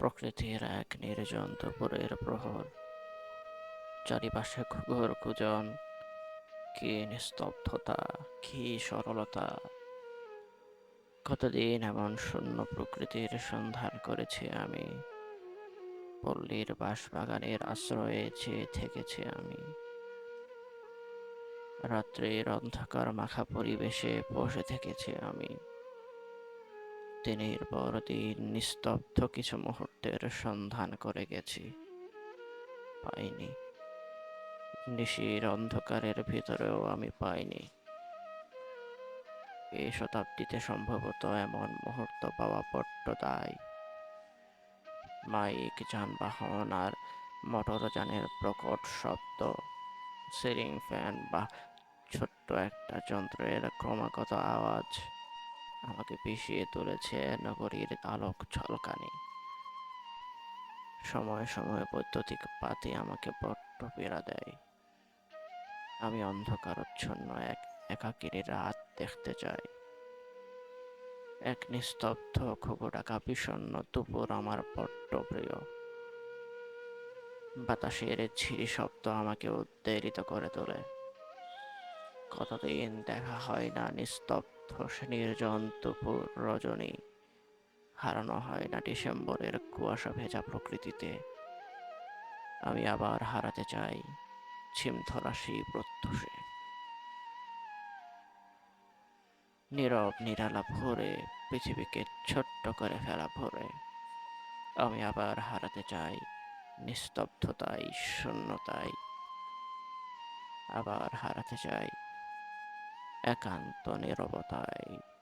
প্রকৃতির এক নির্জন দুপুরের প্রহর, চারিপাশে ঘুঘুর কুজন, কি নিস্তব্ধতা, কি সরলতা। কতদিন এমন শূন্য প্রকৃতির সন্ধান করেছি আমি, পল্লীর বাঁশবাগানের আশ্রয়ে চেয়ে থেকেছি আমি। রাত্রির অন্ধকার মাখা পরিবেশে বসে থেকেছি আমি, দিনের পর দিন নিস্তব্ধ কিছু মুহূর্তের সন্ধান করে গেছি, পাইনি। নিশির অন্ধকারের ভিতরেও আমি পাইনি। এই শতাব্দীতে সম্ভবত এমন মুহূর্ত পাওয়া বড্ড দায়। মাইক, যানবাহন আর মোটরযানের প্রকট শব্দ, সিলিং ফ্যান বা ছোট্ট একটা যন্ত্রের ক্রমাগত আওয়াজ আমাকে বিষিয়ে তুলেছে নগরীর আলোক ঝলকানি। সময়ে সময়ে বৈদ্যুতিক বাতি আমাকে বড্ড পীড়া দেয়। আমি অন্ধকারাচ্ছন্ন এক একাকিনী রাত দেখতে চাই। এক নিস্তব্ধ ঘুঘুডাকা বিষণ্ণ দুপুর আমার বড্ড প্রিয়। বাতাসের ঝিরি শব্দ আমাকে উদ্বেলিত করে তোলে। কতদিন দেখা হয় না নিস্তব্ধ সে নির্জন দুপুর রজনী, হারানো হয় না ডিসেম্বরের কুয়াশা ভেজা প্রকৃতিতে। আমি আবার হারাতে চাই ঝিমধরা সেই প্রত্যুষে। নীরব নিরালা ভোরে, পৃথিবীকে ছোট্ট করে ফেলা ভোরে আমি আবার হারাতে চাই নিস্তব্ধতায়, শূন্যতায়। আবার হারাতে চাই একান্ত নীরবতায়।